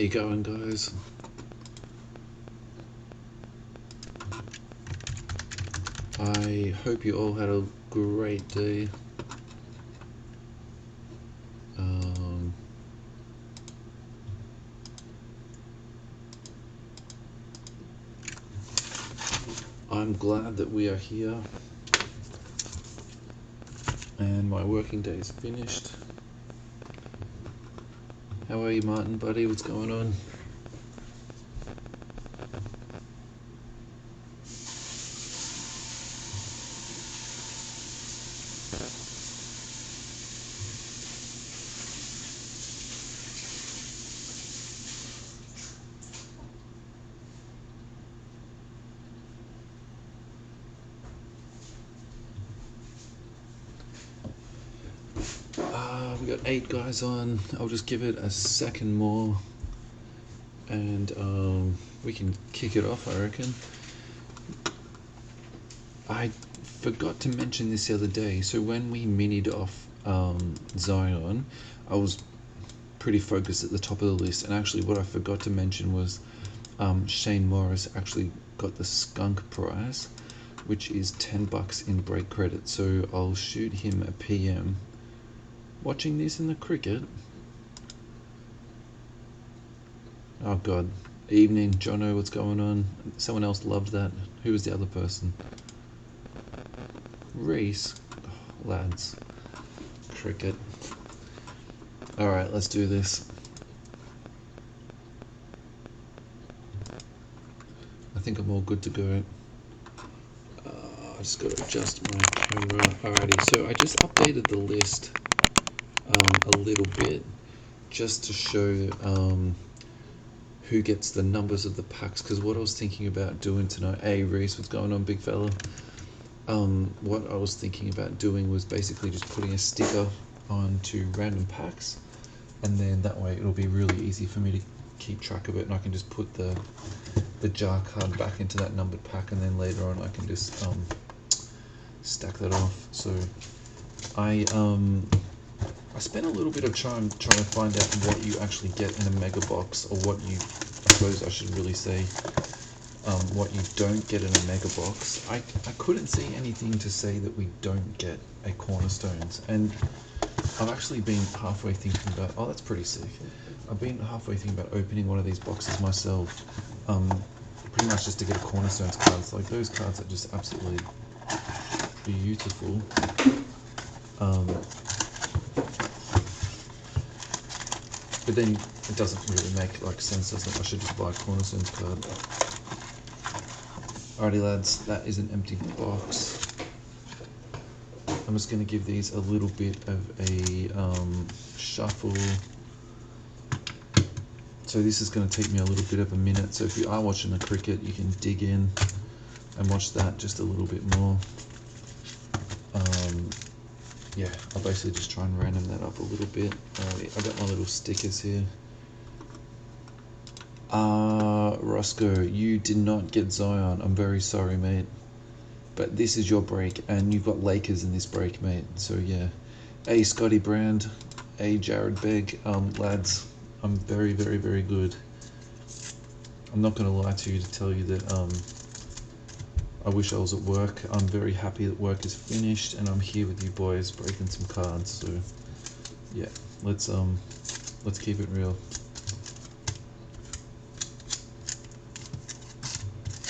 How you going, guys? I hope you all had a great day. I'm glad that we are here and my working day is finished. How are you, Martin, buddy? What's going on? We got 8 guys on. I'll just give it a second more and we can kick it off, I reckon. I forgot to mention this the other day. So when we minied off Zion, I was pretty focused at the top of the list, and actually what I forgot to mention was Shane Morris actually got the skunk prize, which is $10 in break credit. So I'll shoot him a PM. Watching this in the cricket. Oh god. Evening, Jono, what's going on? Someone else loved that. Who was the other person? Reese. Oh, lads. Cricket. Alright, let's do this. I think I'm all good to go. I just got to adjust my camera. Alrighty, so I just updated the list a little bit just to show who gets the numbers of the packs, because what I was thinking about doing tonight, hey Reese, what's going on, big fella? What I was thinking about doing was basically just putting a sticker onto random packs, and then that way it'll be really easy for me to keep track of it, and I can just put the jar card back into that numbered pack, and then later on I can just stack that off. So I spent a little bit of time trying to find out what you actually get in a mega box, or what you, I suppose I should really say, what you don't get in a mega box. I couldn't see anything to say that we don't get a Cornerstones, and I've actually been halfway thinking about, oh that's pretty sick, I've been halfway thinking about opening one of these boxes myself, pretty much just to get a Cornerstones cards. Like, those cards are just absolutely beautiful. But then it doesn't really make like sense, doesn't it? I should just buy a Cornerstones card. Alrighty lads, that is an empty box. I'm just going to give these a little bit of a shuffle. So this is going to take me a little bit of a minute. So if you are watching the cricket, you can dig in and watch that just a little bit more. Yeah, I'll basically just try and random that up a little bit. I got my little stickers here. Roscoe, you did not get Zion. I'm very sorry, mate. But this is your break, and you've got Lakers in this break, mate. So yeah. Hey, Scotty Brand. Hey, Jared Begg. Lads, I'm very, very, very good. I'm not going to lie to you to tell you that I wish I was at work. I'm very happy that work is finished, and I'm here with you boys breaking some cards. So yeah, let's keep it real.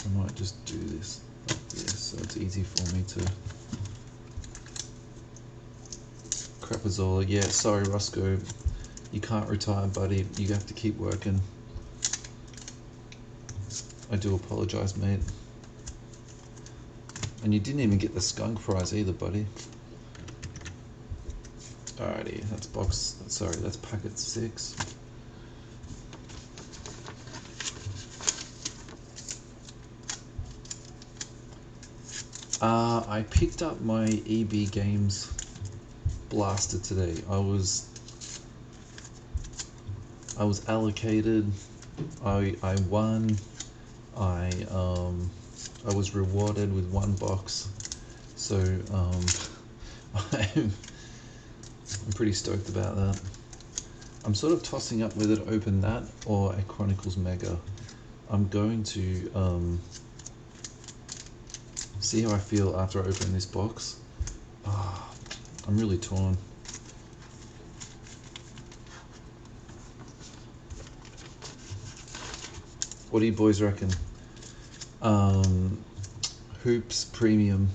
I might just do this like this so it's easy for me to. Crapazola, yeah, sorry Roscoe, you can't retire, buddy. You have to keep working. I do apologize, mate. And you didn't even get the skunk prize either, buddy. Alrighty, that's that's packet 6. I picked up my EB Games blaster today. I was allocated. I won. I was rewarded with 1 box, so I'm pretty stoked about that. I'm sort of tossing up whether to open that or a Chronicles Mega. I'm going to see how I feel after I open this box. I'm really torn. What do you boys reckon? Hoops Premium.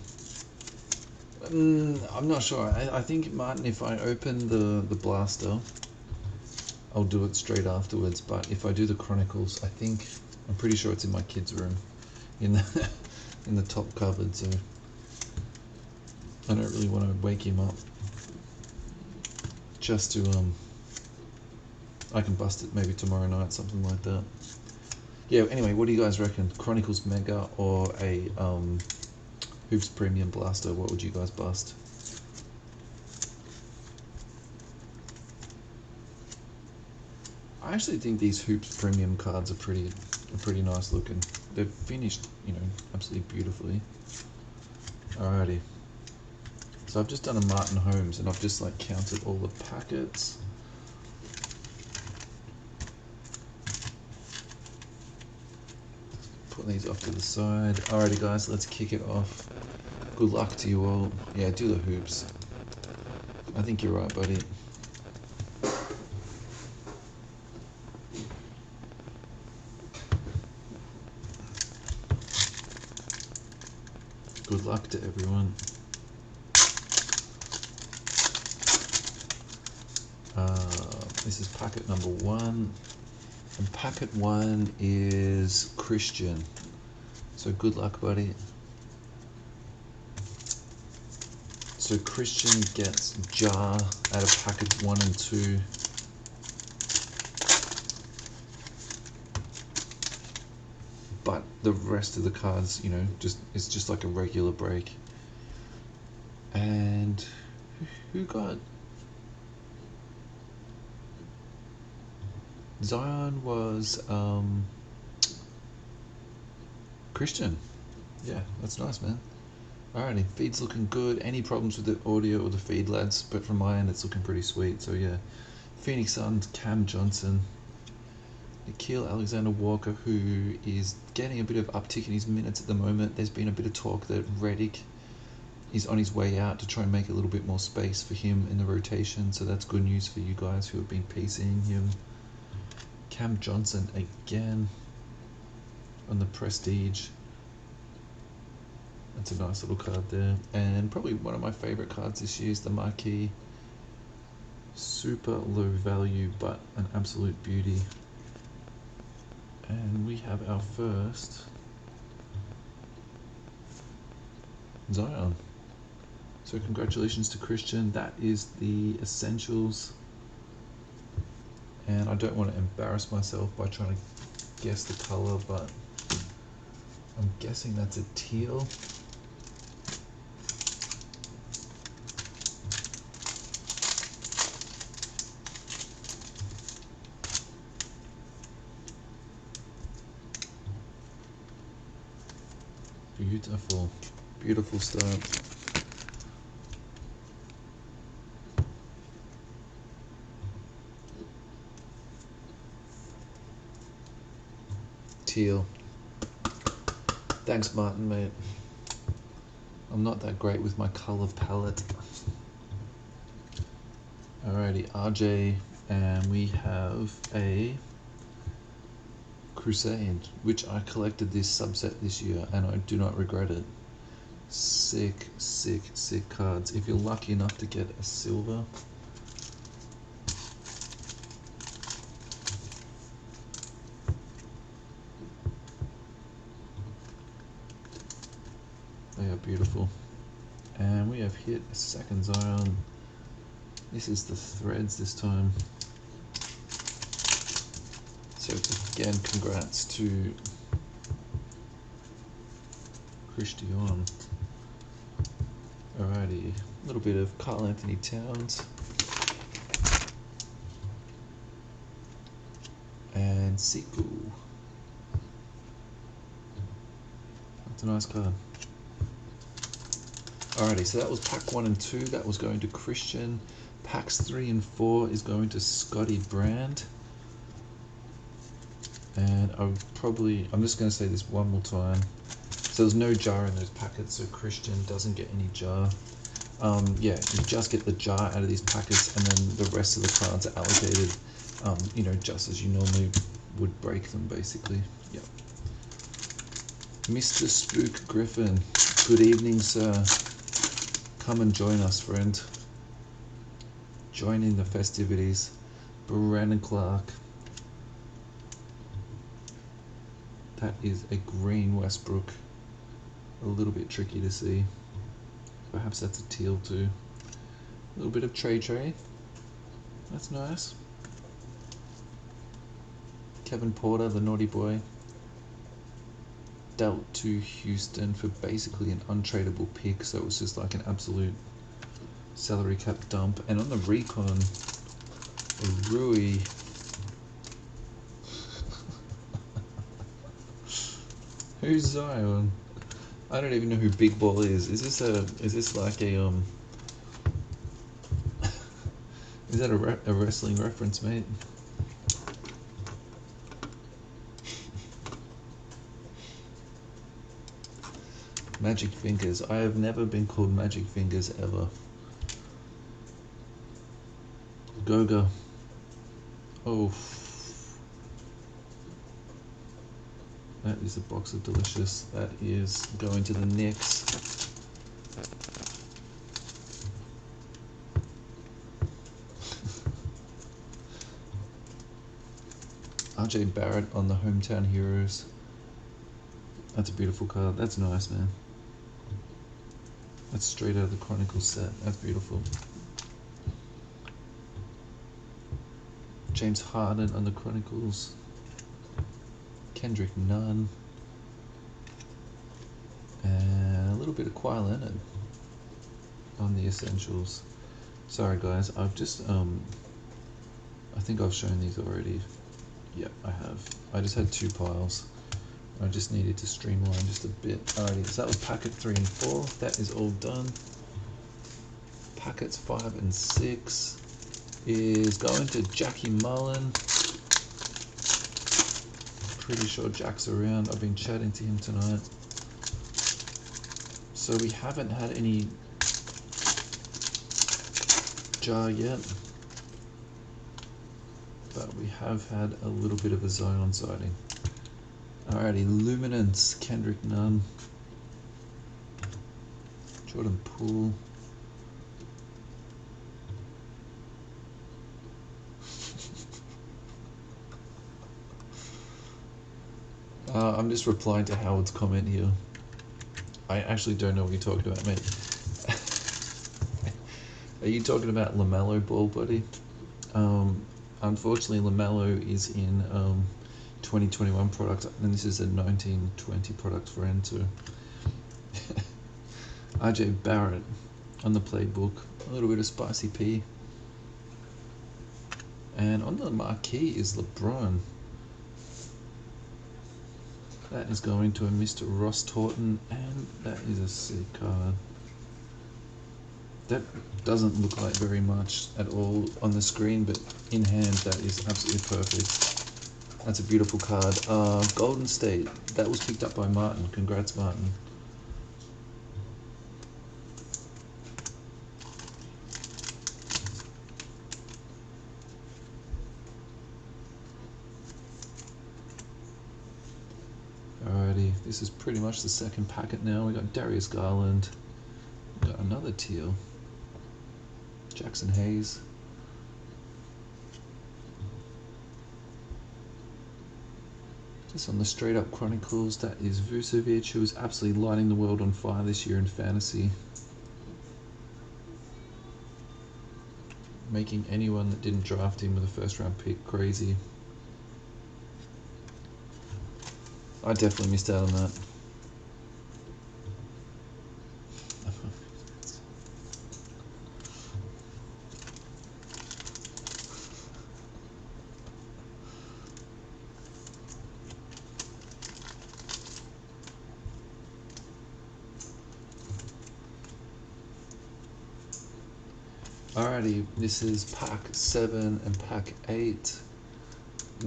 I'm not sure. I think, Martin, if I open the blaster, I'll do it straight afterwards. But if I do the Chronicles, I'm pretty sure it's in my kid's room, in the in the top cupboard. So I don't really want to wake him up. Just to I can bust it maybe tomorrow night, something like that. Yeah. Anyway, what do you guys reckon? Chronicles Mega or a Hoops Premium Blaster? What would you guys bust? I actually think these Hoops Premium cards are pretty nice looking. They're finished, absolutely beautifully. Alrighty. So I've just done a Martin Holmes and I've just counted all the packets. Put these off to the side. Alrighty guys, let's kick it off. Good luck to you all. Yeah, do the hoops. I think you're right, buddy. Good luck to everyone. This is packet number 1. And packet 1 is Christian. So good luck, buddy. So Christian gets jar out of packets 1 and 2. But the rest of the cards, it's just like a regular break. And who got? Zion was Christian. Yeah, that's nice, man. Alrighty, feed's looking good. Any problems with the audio or the feed, lads? But from my end, it's looking pretty sweet. So yeah, Phoenix Suns, Cam Johnson, Nikhil Alexander-Walker, who is getting a bit of uptick in his minutes at the moment. There's been a bit of talk that Redick is on his way out to try and make a little bit more space for him in the rotation. So that's good news for you guys who have been PCing him. Cam Johnson again on the Prestige. That's a nice little card there. And probably one of my favorite cards this year is the Marquee. Super low value, but an absolute beauty. And we have our first Zion. So congratulations to Christian. That is the Essentials. And I don't want to embarrass myself by trying to guess the color, but I'm guessing that's a teal. Beautiful, beautiful start. Teal. Thanks, Martin, mate. I'm not that great with my color palette. Alrighty, RJ, and we have a Crusade, which I collected this subset this year, and I do not regret it. Sick, sick, sick cards. If you're lucky enough to get a silver, they are beautiful. And we have hit a second Zion. This is the threads this time. So again, congrats to Christian. Alrighty, a little bit of Karl Anthony Towns. And Siku. That's a nice card. Alrighty, so that was pack 1 and 2. That was going to Christian. Packs 3 and 4 is going to Scotty Brand. And I'm just going to say this one more time. So there's no jar in those packets, so Christian doesn't get any jar. Yeah, you just get the jar out of these packets, and then the rest of the cards are allocated, you know, just as you normally would break them, basically. Yep. Mr. Spook Griffin, good evening, sir. Come and join us, friend. Join in the festivities. Brandon Clark. That is a green Westbrook. A little bit tricky to see. Perhaps that's a teal too. A little bit of Trey. That's nice. Kevin Porter, the naughty boy. Dealt to Houston for basically an untradeable pick, so it was just like an absolute salary cap dump. And on the recon, Rui. Who's Zion? I don't even know who Big Ball is. Is this like a is that a wrestling reference, mate? Magic Fingers. I have never been called Magic Fingers ever. Goga. Oh. That is a box of delicious. That is going to the Knicks. RJ Barrett on the Hometown Heroes. That's a beautiful card. That's nice, man. That's straight out of the Chronicles set. That's beautiful. James Harden on the Chronicles. Kendrick Nunn. And a little bit of Kawhi Leonard on the Essentials. Sorry guys, I've just I think I've shown these already. Yeah, I have. I just had 2 piles. I just needed to streamline just a bit. Alrighty, so that was packet 3 and 4. That is all done. Packets 5 and 6 is going to Jackie Mullen. Pretty sure Jack's around. I've been chatting to him tonight. So we haven't had any jar yet, but we have had a little bit of a Zion sighting. Alrighty, Luminance, Kendrick Nunn, Jordan Poole. I'm just replying to Howard's comment here. I actually don't know what you're talking about, mate. Are you talking about LaMelo Ball, buddy? Unfortunately, LaMelo is in 2021 product, and this is a 1920 product for N2. RJ Barrett on the playbook, a little bit of Spicy P. And on the marquee is LeBron. That is going to a Mr. Ross Taunton, and that is a sick card. That doesn't look like very much at all on the screen, but in hand that is absolutely perfect. That's a beautiful card. Golden State, that was picked up by Martin. Congrats, Martin. Alrighty, this is pretty much the second packet now. We got Darius Garland. We got another teal. Jackson Hayes. Just on the straight up Chronicles, that is Vucevic, who is absolutely lighting the world on fire this year in fantasy. Making anyone that didn't draft him with a first round pick crazy. I definitely missed out on that. Alrighty, this is pack 7 and pack 8,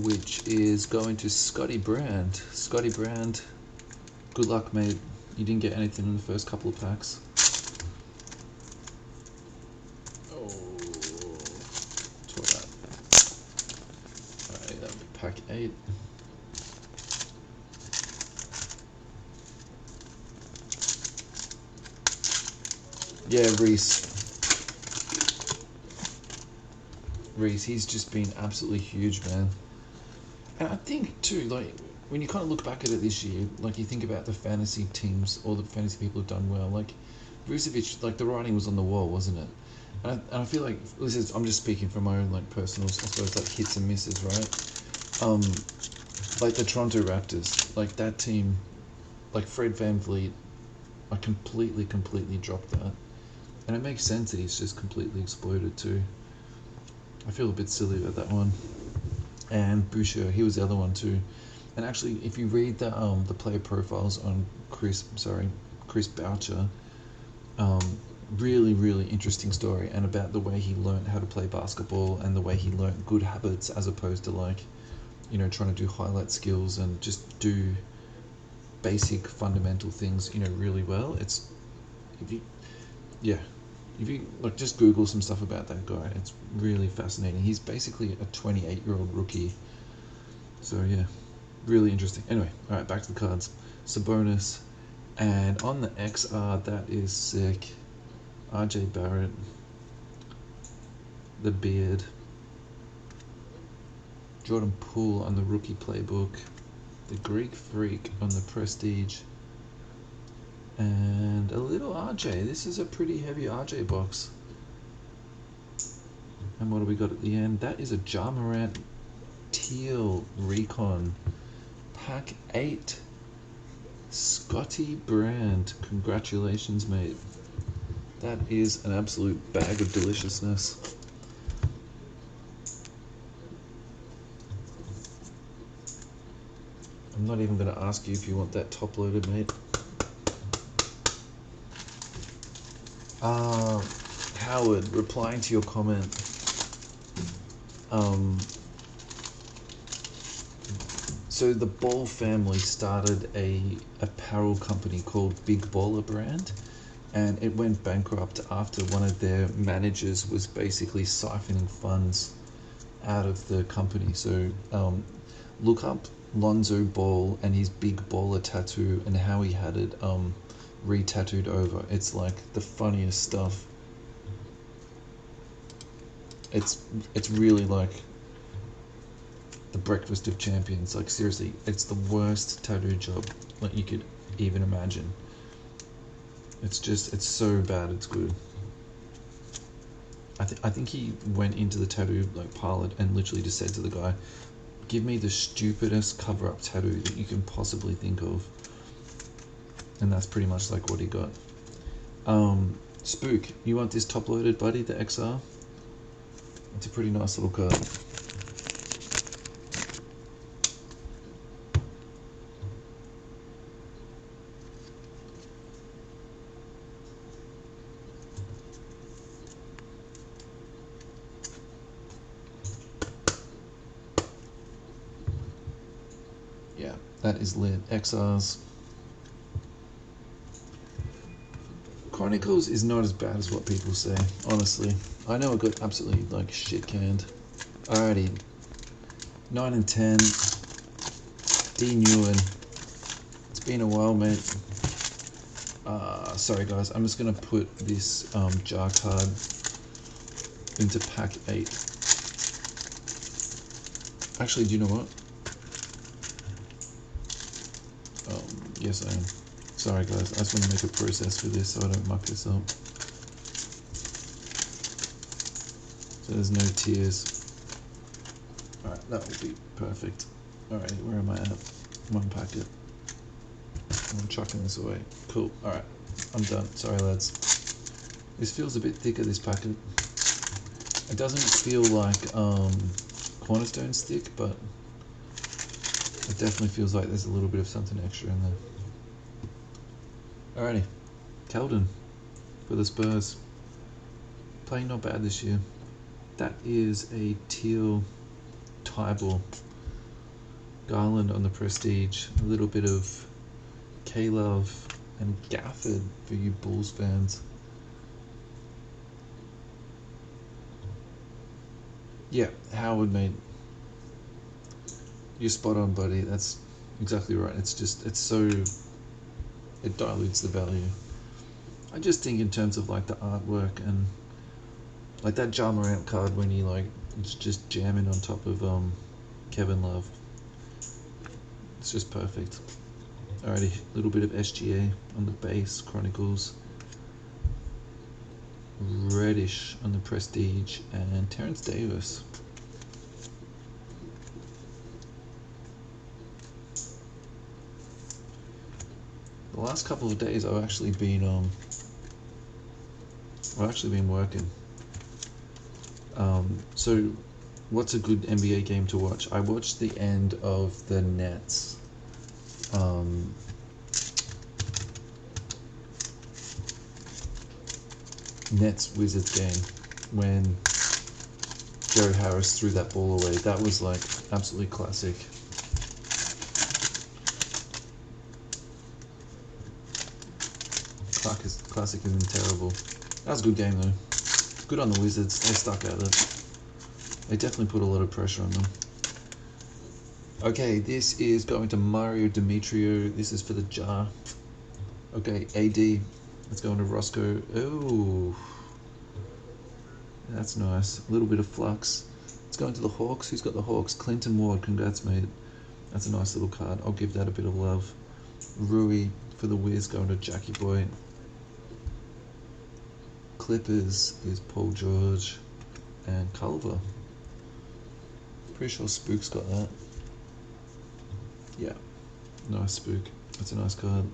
which is going to Scotty Brand. Scotty Brand, good luck, mate. You didn't get anything in the first couple of packs. Oh, tore that. Alright, that'll be pack 8. Yeah, Reese, he's just been absolutely huge, man. And I think too, like when you kind of look back at it this year, like you think about the fantasy teams, all the fantasy people have done well. Like Vucevic, like the writing was on the wall, wasn't it? And I feel like this is, I'm just speaking from my own like personal, I suppose, like hits and misses, right? Like the Toronto Raptors, like that team, like Fred VanVleet, I completely dropped that, and it makes sense that he's just completely exploded too. I feel a bit silly about that one. And Boucher, he was the other one too. And actually, if you read the player profiles on Chris Boucher, really interesting story, and about the way he learned how to play basketball and the way he learned good habits as opposed to like, you know, trying to do highlight skills and just do basic fundamental things, you know, really well. It's if you like just Google some stuff about that guy, it's really fascinating. He's basically a 28-year-old rookie. So yeah, really interesting. Anyway, all right, back to the cards. Sabonis, and on the XR, that is sick. RJ Barrett, the beard. Jordan Poole on the rookie playbook. The Greek Freak on the prestige. And a little RJ. This is a pretty heavy RJ box. And what do we got at the end? That is a Ja Morant Teal Recon. Pack 8. Scotty Brand. Congratulations, mate. That is an absolute bag of deliciousness. I'm not even going to ask you if you want that top loaded, mate. Howard, replying to your comment, so the Ball family started a apparel company called Big Baller Brand, and it went bankrupt after one of their managers was basically siphoning funds out of the company. So look up Lonzo Ball and his Big Baller tattoo and how he had it re-tattooed over. It's like the funniest stuff. It's really like the breakfast of champions. Like seriously, it's the worst tattoo job like you could even imagine. It's so bad it's good. I think he went into the tattoo like parlor and literally just said to the guy, give me the stupidest cover-up tattoo that you can possibly think of. And that's pretty much like what he got. Spook, you want this top-loaded, buddy, the XR? It's a pretty nice little card. Yeah, that is lit. XRs. Chronicles is not as bad as what people say, honestly. I know it got absolutely like shit canned. Alrighty, 9 and 10. D Newen. It's been a while, mate. Sorry guys, I'm just gonna put this jar card into pack 8. Actually, do you know what? Yes I am. Sorry guys, I just want to make a process for this so I don't muck this up. So there's no tears. Alright, that will be perfect. Alright, where am I at? One packet. I'm chucking this away. Cool, alright, I'm done. Sorry lads. This feels a bit thicker, this packet. It doesn't feel like cornerstone stick, but it definitely feels like there's a little bit of something extra in there. Alrighty, Keldon for the Spurs. Playing not bad this year. That is a teal Tybal. Garland on the Prestige. A little bit of K-Love and Gafford for you Bulls fans. Yeah, Howard, mate. You're spot on, buddy. That's exactly right. It's so, it dilutes the value. I just think in terms of like the artwork and like that Ja Morant card when he like it's just jamming on top of Kevin Love. It's just perfect. Alrighty, a little bit of SGA on the base, Chronicles. Reddish on the Prestige, and Terrence Davis. The last couple of days I've actually been working. So what's a good NBA game to watch? I watched the end of the Nets. Nets Wizards game when Joe Harris threw that ball away. That was like absolutely classic. Classic isn't terrible. That was a good game though. Good on the Wizards. They stuck at it. They definitely put a lot of pressure on them. Okay, this is going to Mario Demetrio. This is for the jar. Okay, AD. Let's go into Roscoe. Oh, that's nice. A little bit of flux. Let's go into the Hawks. Who's got the Hawks? Clinton Ward. Congrats, mate. That's a nice little card. I'll give that a bit of love. Rui for the Wiz going to Jackie Boy. Clippers is Paul George and Culver. Pretty sure Spook's got that. Yeah, nice Spook. That's a nice card.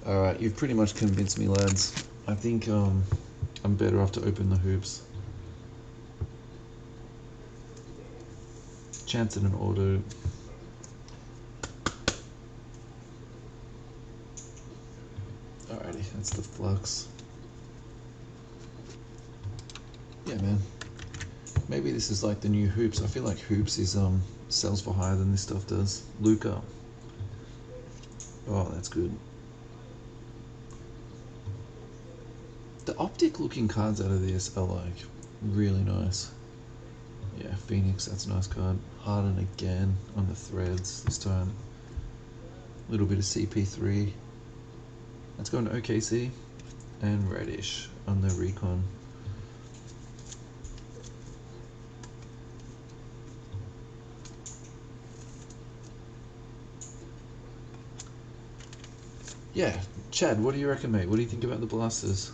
Alright, you've pretty much convinced me, lads. I think I'm better off to open the hoops. Chance at an auto. Alrighty, that's the flux. Yeah, man. Maybe this is like the new hoops. I feel like hoops is sells for higher than this stuff does. Luca. Oh, that's good. The optic looking cards out of this are like really nice. Yeah, Phoenix, that's a nice card. Harden again on the threads this time. A little bit of CP3. Let's go into OKC. And Reddish on the Recon. Yeah, Chad, what do you reckon, mate? What do you think about the Blasters?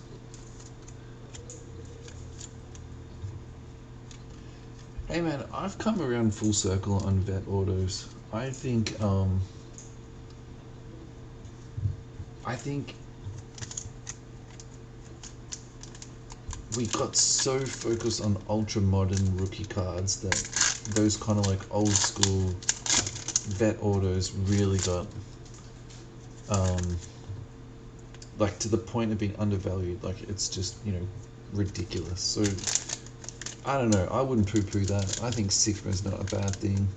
Hey man, I've come around full circle on vet autos. I think we got so focused on ultra modern rookie cards that those kind of like old school vet autos really got like to the point of being undervalued. Like it's just, you know, ridiculous. So I don't know, I wouldn't poo-poo that. I think Sigma is not a bad thing.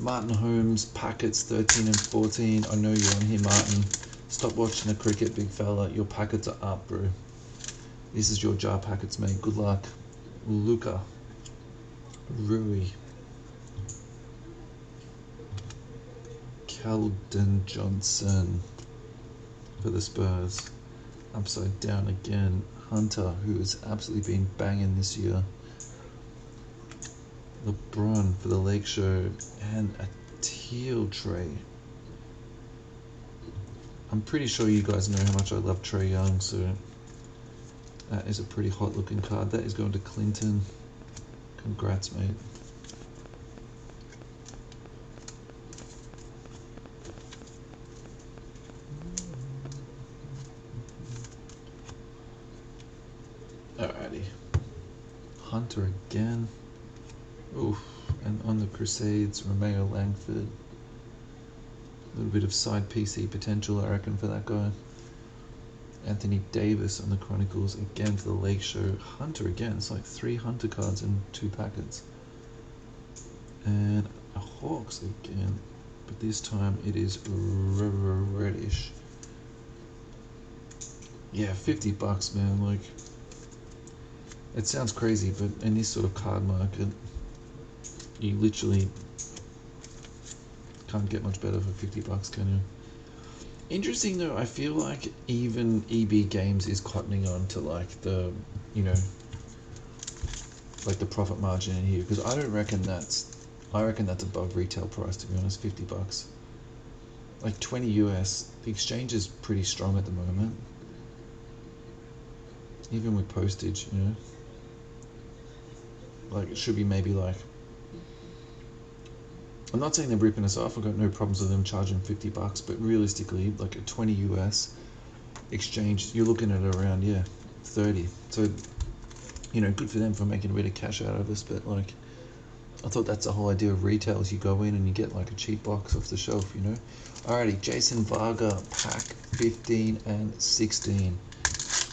Martin Holmes, packets 13 and 14. I know you're on here, Martin. Stop watching the cricket, big fella. Your packets are up, bro. This is your jar packets, mate. Good luck. Luca. Rui. Keldon Johnson for the Spurs. Upside down again. Hunter, who has absolutely been banging this year. LeBron for the Lake Show, and a teal tray. I'm pretty sure you guys know how much I love Trae Young, so that is a pretty hot looking card. That is going to Clinton. Congrats, mate. Alrighty. Hunter again. Oof. And on the Crusades, Romeo Langford. A little bit of side PC potential, I reckon, for that guy. Anthony Davis on the Chronicles again for the Lake Show. Hunter again. It's like 3 Hunter cards in 2 packets. And a Hawks again, but this time it is reddish. Yeah, $50, man. Like, it sounds crazy, but in this sort of card market, you literally can't get much better for $50, can you? Interesting though, I feel like even EB Games is cottoning on to like the, you know, like the profit margin in here, because I reckon that's above retail price, to be honest. $50, like 20 US. The exchange is pretty strong at the moment, even with postage, you know. Like, it should be maybe like, I'm not saying they're ripping us off. I've got no problems with them charging $50, but realistically, like a 20 US exchange, you're looking at around 30. So, you know, good for them for making a bit of cash out of us. But like, I thought that's the whole idea of retail, is you go in and you get like a cheap box off the shelf, you know. Alrighty, Jason Varga, pack 15 and 16,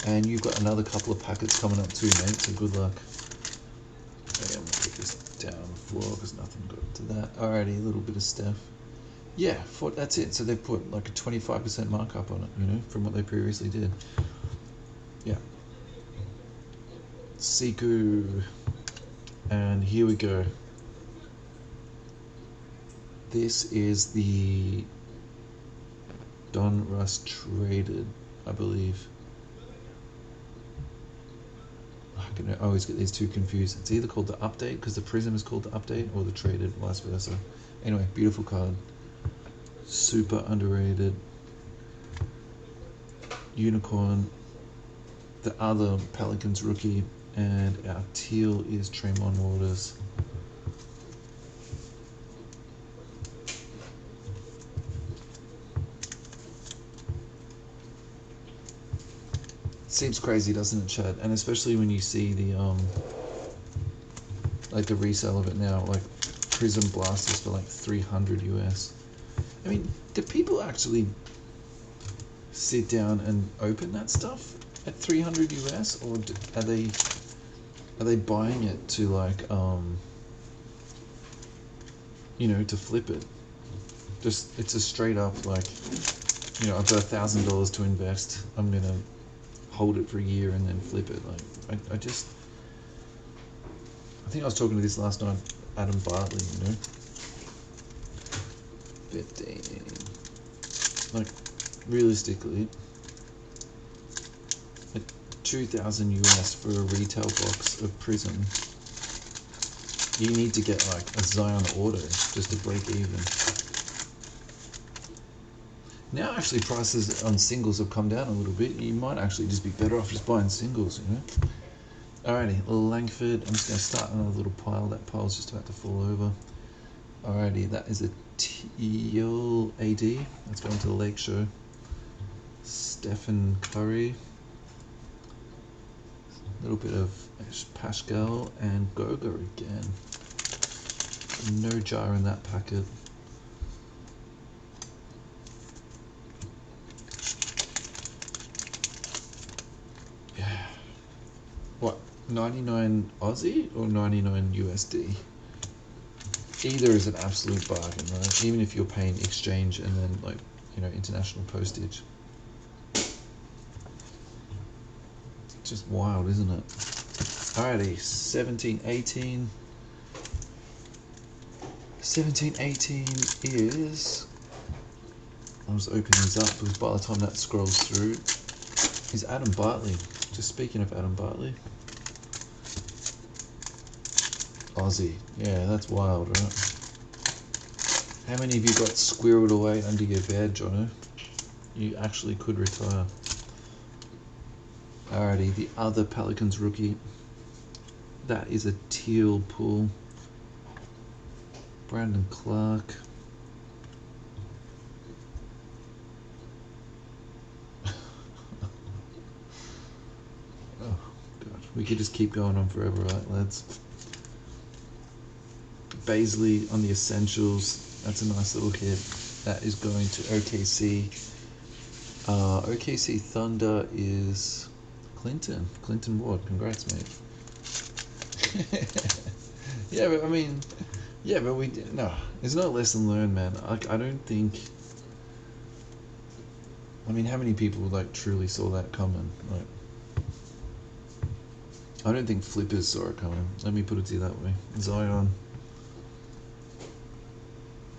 and you've got another couple of packets coming up too, mate. So good luck. Okay, I'm gonna put this down on the floor because nothing got to that. Alrighty, a little bit of Steph. Yeah, that's it. So they've put like a 25% markup on it, you know, from what they previously did. Yeah. Siku. And here we go. This is the Donruss traded, I believe. I always get these two confused. It's either called the update, because the Prism is called the update, or the traded, vice versa. Anyway, beautiful card. Super underrated. Unicorn. The other Pelicans rookie. And our teal is Tremont Waters. Seems crazy, doesn't it, Chad? And especially when you see the like the resale of it now, like Prism Blasters for like 300 US. I mean, do people actually sit down and open that stuff at 300 US, or are they buying it to like you know, to flip it? Just, it's a straight up like, you know, I've got $1,000 to invest. I'm gonna hold it for a year and then flip it. Like, I think I was talking to this last night, Adam Bartley, you know. 15. Like, realistically, at 2,000 US for a retail box of Prism, you need to get like a Zion Auto just to break even. Now actually prices on singles have come down a little bit. You might actually just be better off just buying singles, you know. Alrighty, Langford. I'm just going to start another little pile. That pile's just about to fall over. Alrighty, that is a teal AD. Let's go into the Lake Show. Stephen Curry. A little bit of Pascal and Goga again. No jar in that packet. What, 99 Aussie or 99 USD? Either is an absolute bargain, right? Even if you're paying exchange and then, like, you know, international postage. Just wild, isn't it? Alrighty, 1718. 1718 is, I'll just open these up because by the time that scrolls through, is Adam Bartley. Just speaking of Adam Bartley. Aussie. Yeah, that's wild, right? How many of you got squirreled away under your bed, Jono? You actually could retire. Alrighty, the other Pelicans rookie. That is a teal pull. Brandon Clark. Oh, God. We could just keep going on forever, right, lads? Baisley on the Essentials. That's a nice little hit. That is going to OKC. OKC Thunder is Clinton Ward. Congrats, mate. Yeah, but I mean, yeah, but no, it's not lesson learned, man. I don't think. I mean, how many people like truly saw that coming? Like, I don't think flippers saw it coming. Let me put it to you that way. Zion.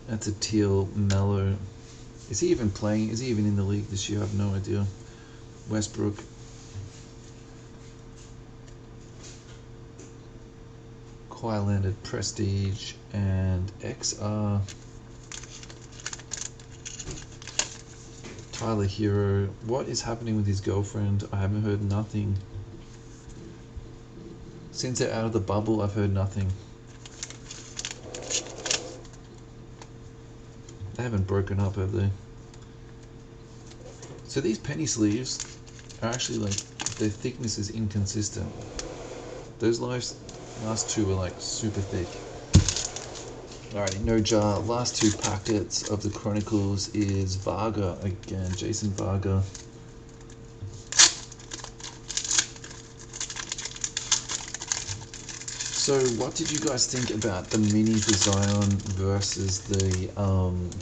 That's a teal mellow. Is he even playing? Is he even in the league this year? I have no idea. Westbrook. Kawhi landed Prestige and XR. Tyler Hero. What is happening with his girlfriend? I haven't heard nothing. Since they're out of the bubble, I've heard nothing. They haven't broken up, have they? So these penny sleeves are actually like, their thickness is inconsistent. Those last two were like super thick. Alrighty, no jar. Last two packets of the Chronicles is Varga again, Jason Varga. So what did you guys think about the mini for Zion versus the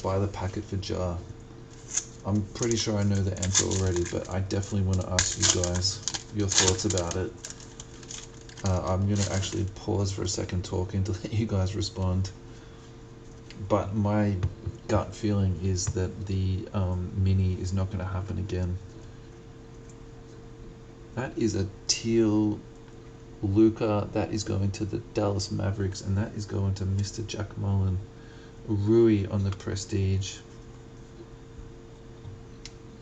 buy the packet for jar? I'm pretty sure I know the answer already, but I definitely want to ask you guys your thoughts about it. I'm going to actually pause for a second talking to let you guys respond. But my gut feeling is that the mini is not going to happen again. That is a teal Luka. That is going to the Dallas Mavericks, and that is going to Mr. Jack Mullen. Rui on the Prestige.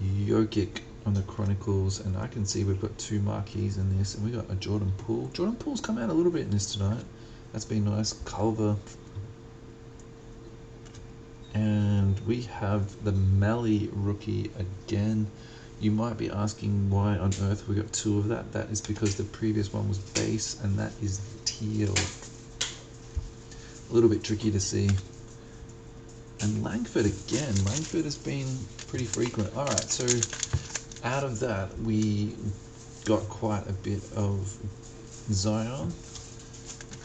Jokic on the Chronicles, and I can see we've got two marquees in this, and we got a Jordan Poole. Jordan Poole's come out a little bit in this tonight. That's been nice. Culver. And we have the Mally rookie again. You might be asking why on earth we got two of that. That is because the previous one was base, and that is teal. A little bit tricky to see. And Langford again. Langford has been pretty frequent. Alright, so out of that we got quite a bit of Zion,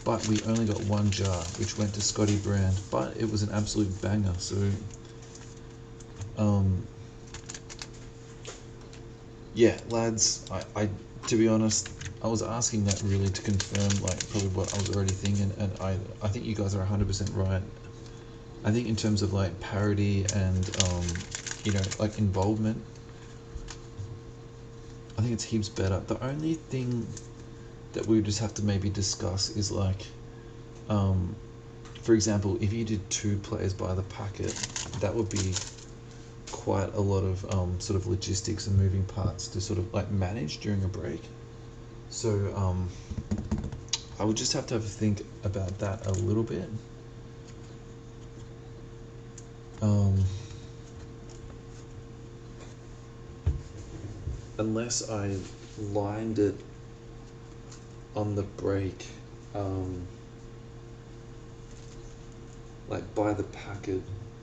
but we only got one jar, which went to Scotty Brand, but it was an absolute banger. So yeah, lads, I to be honest, I was asking that really to confirm like probably what I was already thinking, and I think you guys are 100% right. I think in terms of like parody and you know, like involvement, I think it's heaps better. The only thing that we just have to maybe discuss is like, for example, if you did two players by the packet, that would be quite a lot of sort of logistics and moving parts to sort of like manage during a break. So I would just have to think about that a little bit. Unless I lined it on the break, like by the packet,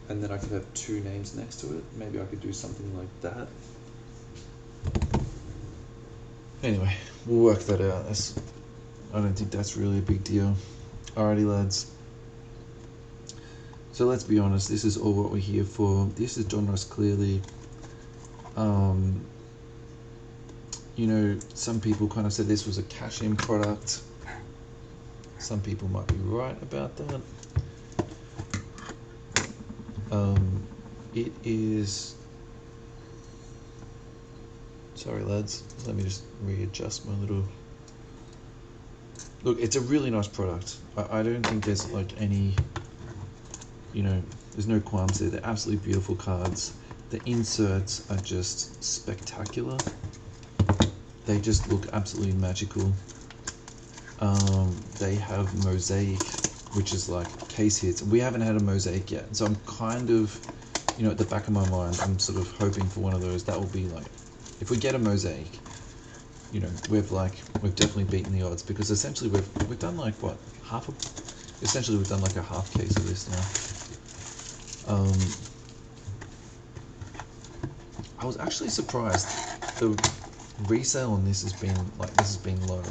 and then I could have two names next to it. Maybe I could do something like that. Anyway, we'll work that out. I don't think that's really a big deal. Alrighty, lads. So let's be honest, this is all what we're here for. This is Donruss clearly. You know, some people kind of said this was a cash-in product. Some people might be right about that. It is... Sorry, lads. Let me just readjust my little... Look, it's a really nice product. I don't think there's like any... You know, there's no qualms there. They're absolutely beautiful cards. The inserts are just spectacular. They just look absolutely magical. They have mosaic, which is like case hits. We haven't had a mosaic yet, so I'm kind of, you know, at the back of my mind, I'm sort of hoping for one of those. That will be like, if we get a mosaic, you know, we've definitely beaten the odds, because essentially we've done like what, essentially we've done like a half case of this now. I was actually surprised. The resale on this has been low.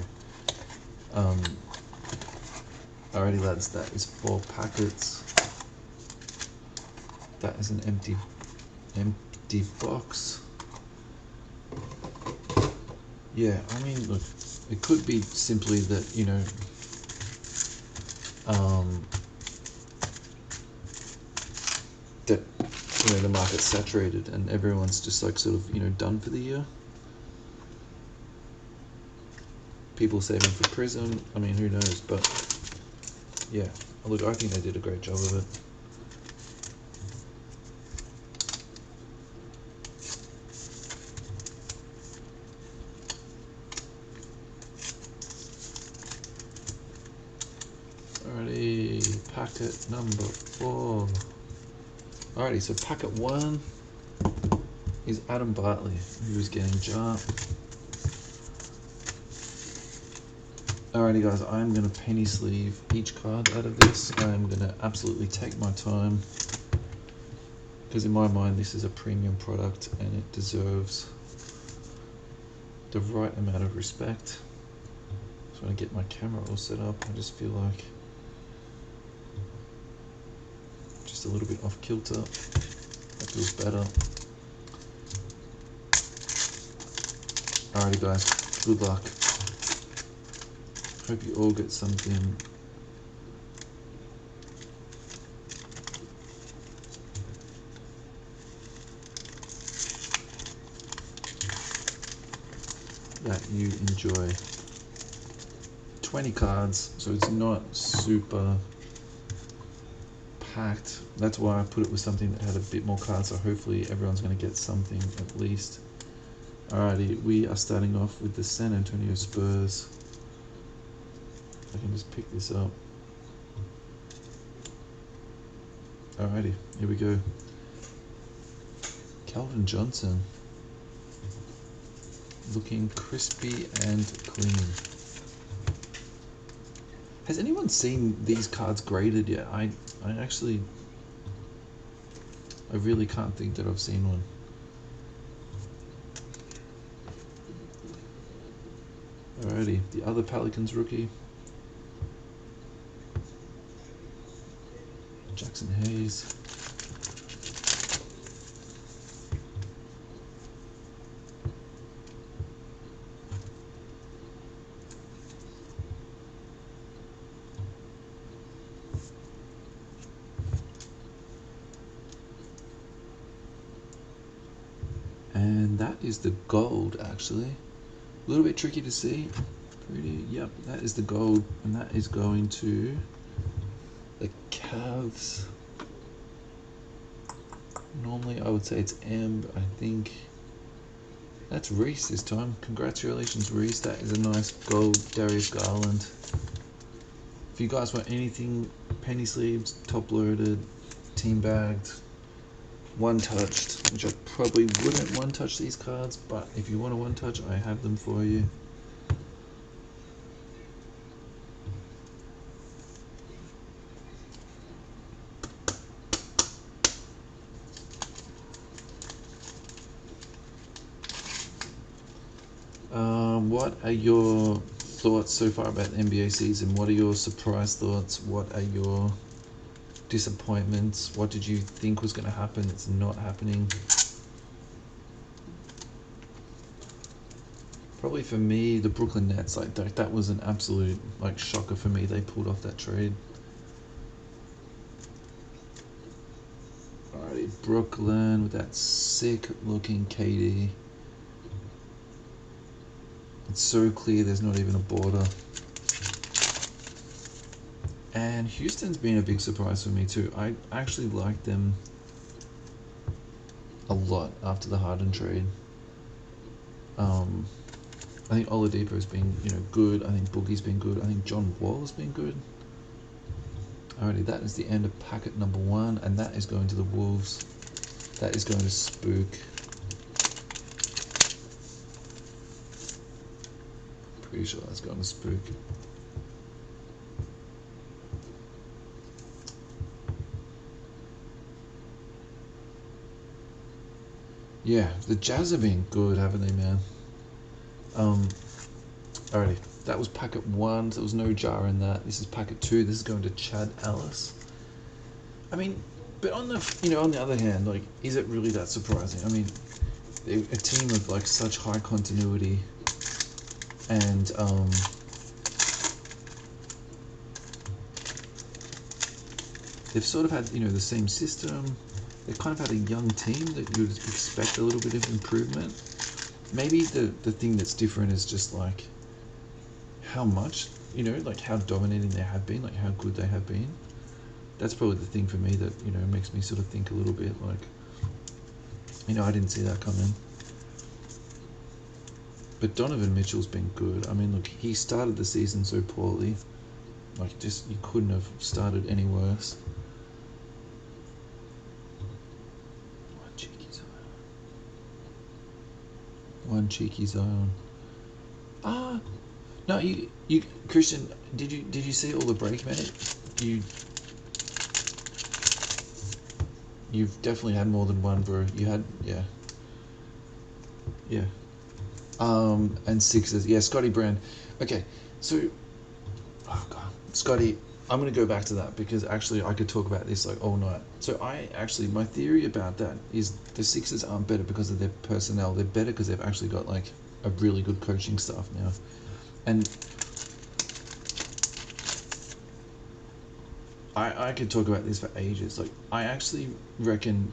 Alrighty lads, that is 4 packets. That is an empty box. Yeah, I mean, look, it could be simply that, that, the market's saturated and everyone's just like sort of, done for the year. People saving for Prism, I mean, who knows, but yeah, look, I think they did a great job of it. Alrighty, packet number 4. Alrighty, so packet 1 is Adam Bartley, who's getting jar. Alrighty guys, I'm going to penny sleeve each card out of this. I'm going to absolutely take my time, because in my mind this is a premium product and it deserves the right amount of respect. So when I get my camera all set up, I just feel like just a little bit off kilter. That feels better. Alrighty guys, good luck. Hope you all get something that you enjoy. 20 cards, so it's not super packed. That's why I put it with something that had a bit more cards, so hopefully everyone's going to get something at least. Alrighty, we are starting off with the San Antonio Spurs. I can just pick this up. Alrighty, here we go. Calvin Johnson. Looking crispy and clean. Has anyone seen these cards graded yet? I really can't think that I've seen one. Alrighty, the other Pelicans rookie. Jackson Hayes. And that is the gold, actually. A little bit tricky to see. Pretty, yep, that is the gold, and that is going to the Cavs. Normally I would say it's M, but I think that's Reese this time. Congratulations, Reese. That is a nice gold Darius Garland. If you guys want anything penny sleeves, top loaded, team bagged, one touched, which I probably wouldn't one touch these cards, but if you want a one touch, I have them for you. What are your thoughts so far about the NBA season? What are your surprise thoughts? What are your disappointments? What did you think was going to happen that's not happening? Probably for me, the Brooklyn Nets, like that was an absolute shocker for me. They pulled off that trade. Alrighty, Brooklyn with that sick looking KD. It's so clear there's not even a border. And Houston's been a big surprise for me too. I actually liked them a lot after the Harden trade. I think Oladipo's been good. I think Boogie's been good. I think John Wall's been good. Alrighty, that is the end of packet number 1, and that is going to the Wolves. That is going to Spook. Pretty sure that's going to Spook. Yeah, the Jazz have been good, haven't they, man? Alrighty, that was packet 1. So there was no jar in that. This is packet 2. This is going to Chad Ellis. I mean, but on the other hand, like, is it really that surprising? I mean, a team of like such high continuity, and they've sort of had the same system. They've kind of had a young team that you'd expect a little bit of improvement. Maybe the thing that's different is just like how much, like how dominating they have been, like how good they have been. That's probably the thing for me that makes me sort of think a little bit like, I didn't see that coming. But Donovan Mitchell's been good. I mean, look, he started the season so poorly. Like, just, you couldn't have started any worse. One cheeky Zion. No, you Christian, did you see all the break, mate? You've definitely had more than one, bro. You had, yeah. And sixes, yeah. Scotty Brand. Okay, so, oh god, Scotty, I'm gonna go back to that because actually I could talk about this like all night. So my theory about that is the Sixers aren't better because of their personnel. They're better because they've actually got like a really good coaching staff now, and I could talk about this for ages. Like, I actually reckon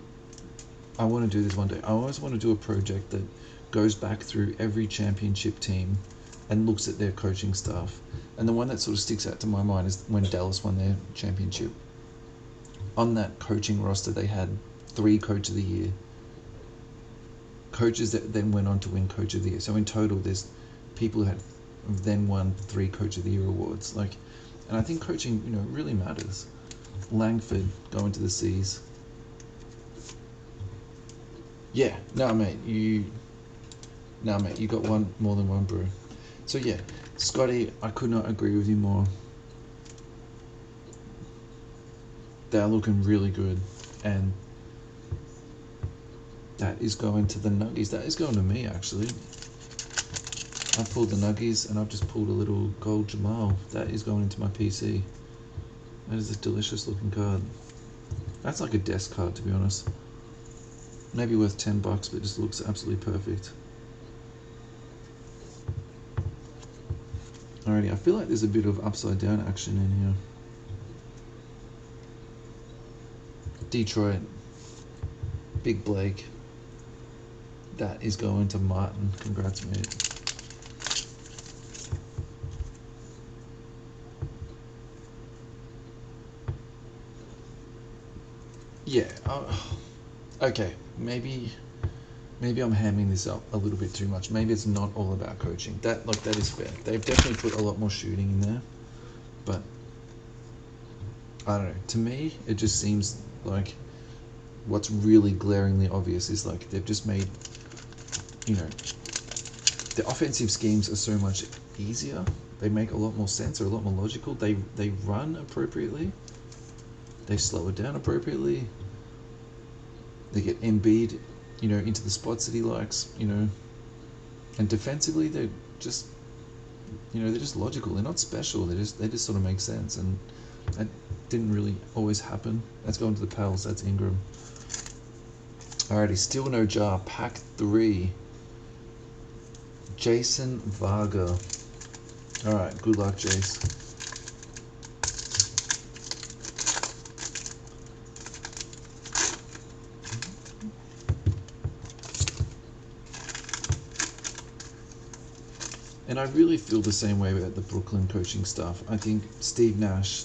I want to do this one day. I always want to do a project that goes back through every championship team and looks at their coaching staff. And the one that sort of sticks out to my mind is when Dallas won their championship. On that coaching roster, they had 3 Coach of the Year. Coaches that then went on to win Coach of the Year. So in total, there's people who had then won 3 Coach of the Year awards. Like, and I think coaching, really matters. Langford going to the C's. Yeah, mate, you got one more than one, bro. So yeah, Scotty, I could not agree with you more. They're looking really good, and that is going to the Nuggies. That is going to me, actually. I pulled the Nuggies, and I've just pulled a little gold Jamal. That is going into my PC. That is a delicious looking card. That's like a desk card, to be honest. Maybe worth $10, but it just looks absolutely perfect. Alrighty, I feel like there's a bit of upside down action in here. Detroit. Big Blake. That is going to Martin. Congrats, mate. Yeah. Okay. Maybe I'm hamming this up a little bit too much. Maybe it's not all about coaching. That is fair. They've definitely put a lot more shooting in there, but I don't know. To me, it just seems like what's really glaringly obvious is like they've just made, the offensive schemes are so much easier. They make a lot more sense. They're a lot more logical. They run appropriately. They slow it down appropriately. They get Embiid, into the spots that he likes, and defensively they're just, they're just logical. They're not special. They just sort of make sense, and that didn't really always happen. That's going to the Pels. That's Ingram. Alrighty, still no jar. Pack 3. Jason Varga. Alright, good luck, Jace. And I really feel the same way about the Brooklyn coaching staff. I think Steve Nash,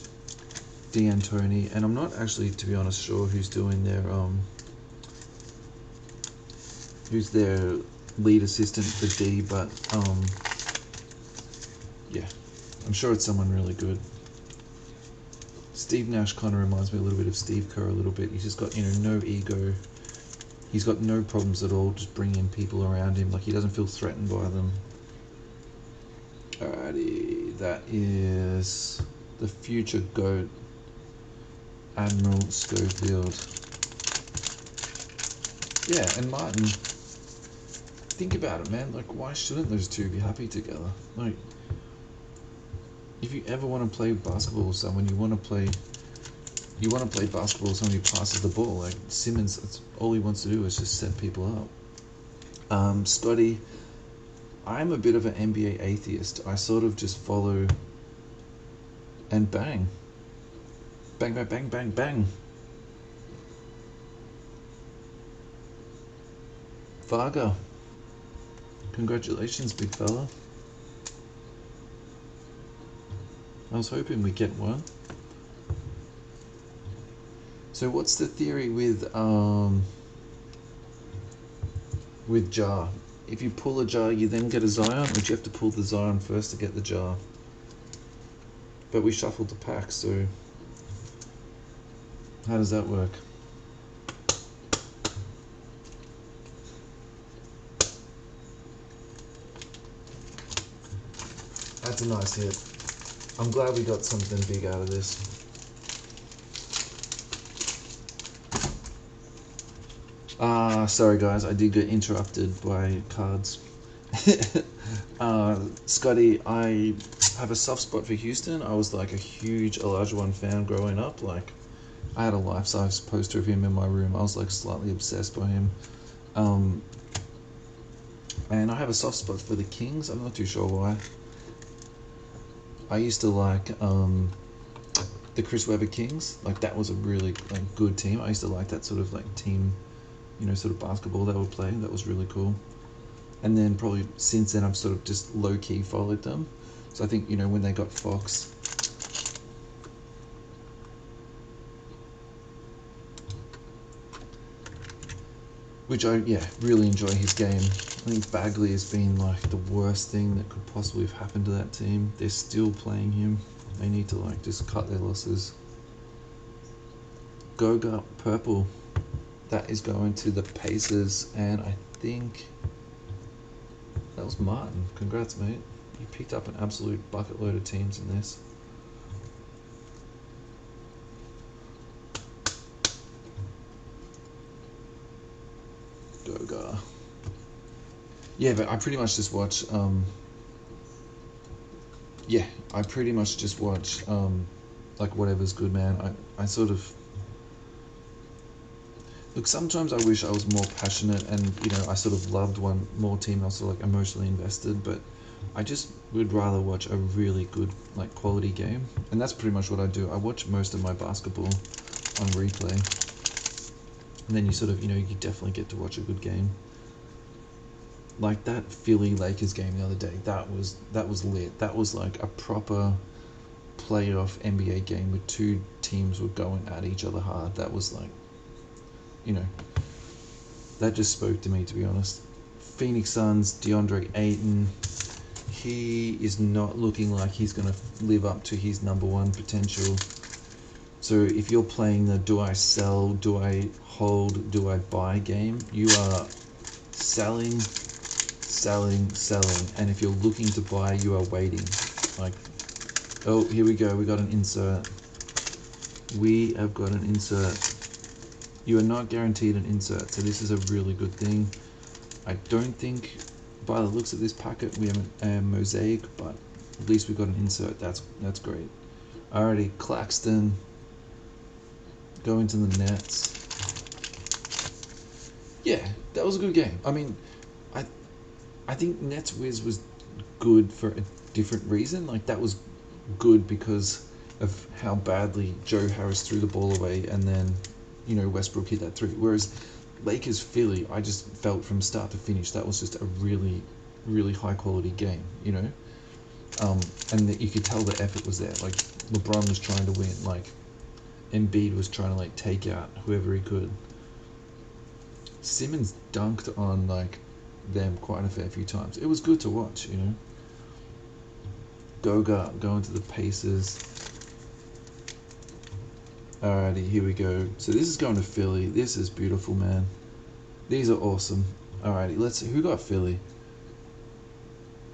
D'Antoni, and I'm not actually, to be honest, sure who's doing their lead assistant for D, but yeah, I'm sure it's someone really good. Steve Nash kind of reminds me a little bit of Steve Kerr a little bit. He's just got, no ego. He's got no problems at all just bringing people around him. Like, he doesn't feel threatened by them. Alrighty, that is the future GOAT, Admiral Schofield. Yeah, and Martin, think about it, man. Like, why shouldn't those two be happy together? Like, if you ever want to play basketball with someone, you want to play basketball with someone who passes the ball. Like Simmons, that's all he wants to do is just set people up. Scotty, I'm a bit of an NBA atheist. I sort of just follow and bang. Bang, bang, bang, bang, bang. Varga, congratulations, big fella. I was hoping we'd get one. So what's the theory with Jar? If you pull a Jar, you then get a Zion, or do you have to pull the Zion first to get the Jar? But we shuffled the pack, so how does that work? That's a nice hit. I'm glad we got something big out of this. Sorry guys, I did get interrupted by cards. Scotty, I have a soft spot for Houston. I was like a huge Olajuwon fan growing up. Like, I had a life-size poster of him in my room. I was like slightly obsessed by him. And I have a soft spot for the Kings. I'm not too sure why. I used to like the Chris Webber Kings. Like, that was a really like good team. I used to like that sort of like team, you know, sort of basketball they would play. That was really cool. And then probably since then I've sort of just low-key followed them. So I think, you know, when they got Fox, which I really enjoy his game. I think Bagley has been like the worst thing that could possibly have happened to that team. They're still playing him. They need to like just cut their losses. Goga purple. That is going to the Pacers, and I think that was Martin. Congrats, mate. You picked up an absolute bucket load of teams in this. Goga. Yeah, but I pretty much just watch like whatever's good, man. I sort of look, sometimes I wish I was more passionate and, you know, I sort of loved one more team. I was sort of like emotionally invested, but I just would rather watch a really good like quality game, and that's pretty much what I do. I watch most of my basketball on replay, and then you sort of, you know, you definitely get to watch a good game. Like that Philly Lakers game the other day, that was lit. That was like a proper playoff NBA game where two teams were going at each other hard. That was like, you know, that just spoke to me, to be honest. Phoenix Suns, DeAndre Ayton, he is not looking like he's going to live up to his number one potential. So if you're playing the do I sell, do I hold, do I buy game, you are selling, and if you're looking to buy, you are waiting. Like, oh, here we go, we got an insert. We have got an insert. You are not guaranteed an insert, so this is a really good thing. I don't think, by the looks of this packet, we have a mosaic, but at least we got an insert. That's great. Alrighty, Claxton going to the Nets. Yeah, that was a good game. I mean, I think Nets Wiz was good for a different reason. Like, that was good because of how badly Joe Harris threw the ball away, and then, you know, Westbrook hit that three. Whereas Lakers Philly, I just felt from start to finish that was just a really, really high quality game, you know. And you could tell the effort was there. Like, LeBron was trying to win. Like, Embiid was trying to like take out whoever he could. Simmons dunked on like them quite a fair few times. It was good to watch, you know. Goga going to the Pacers. Alrighty, here we go. So this is going to Philly. This is beautiful, man. These are awesome. Alrighty, let's see. Who got Philly?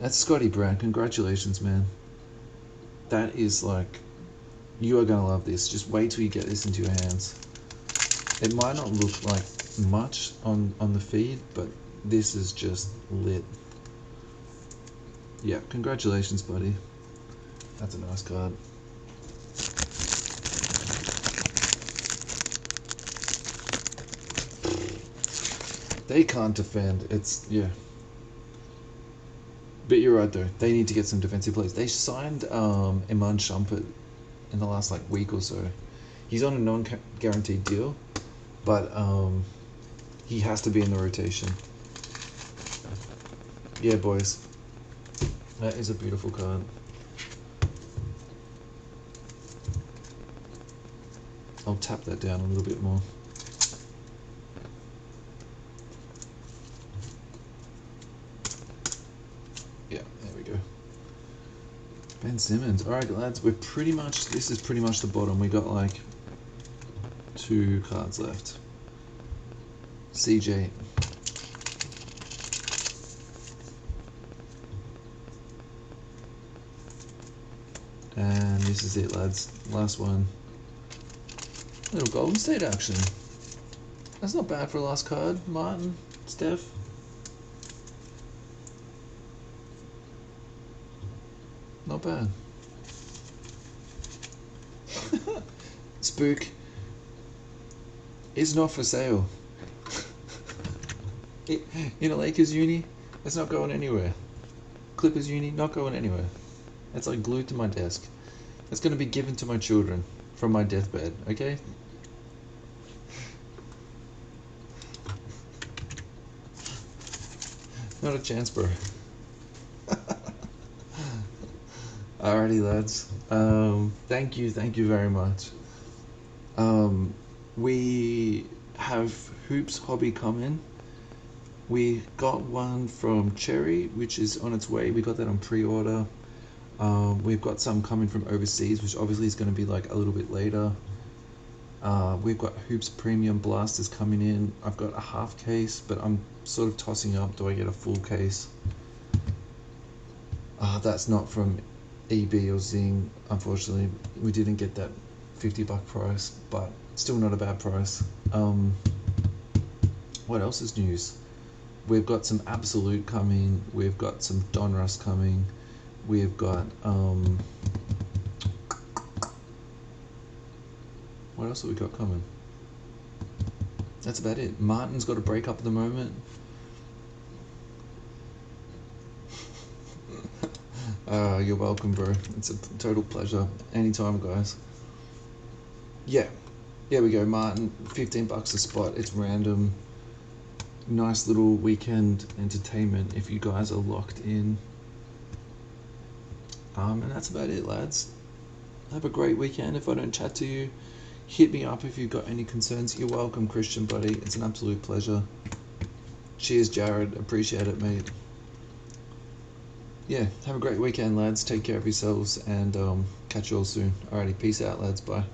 That's Scotty Brown. Congratulations, man. That is like, you are going to love this. Just wait till you get this into your hands. It might not look like much on the feed, but this is just lit. Yeah, congratulations, buddy. That's a nice card. They can't defend. It's, yeah. But you're right though. They need to get some defensive plays. They signed Iman Shumpert in the last like week or so. He's on a non-guaranteed deal, but he has to be in the rotation. Yeah, boys. That is a beautiful card. I'll tap that down a little bit more. Yeah, there we go. Ben Simmons. Alright lads, we're pretty much, this is pretty much the bottom. We got like 2 cards left. CJ. And this is it, lads. Last one. Little Golden State action. That's not bad for a last card. Martin, Steph. Not bad. Spook is not for sale. In a Lakers uni, it's not going anywhere. Clippers uni, not going anywhere. It's like glued to my desk. It's going to be given to my children from my deathbed, okay? Not a chance, bro. Alrighty, lads. Thank you very much. We have Hoops Hobby coming. We got one from Cherry, which is on its way. We got that on pre-order. We've got some coming from overseas, which obviously is going to be like a little bit later. We've got Hoops Premium Blasters coming in. I've got a half case, but I'm sort of tossing up. Do I get a full case? That's not from EB or Zing. Unfortunately, we didn't get that $50 price, but still not a bad price. What else is news? We've got some Absolute coming. We've got some Donruss coming. We've got what else have we got coming? That's about it. Martin's got a break up at the moment. You're welcome, bro. It's a total pleasure. Anytime, guys. Yeah, there we go, Martin. $15 a spot. It's random. Nice little weekend entertainment if you guys are locked in. And that's about it, lads. Have a great weekend. If I don't chat to you, hit me up if you've got any concerns. You're welcome, Christian, buddy. It's an absolute pleasure. Cheers, Jared. Appreciate it, mate. Yeah, have a great weekend, lads. Take care of yourselves, and catch you all soon. Alrighty, peace out, lads. Bye.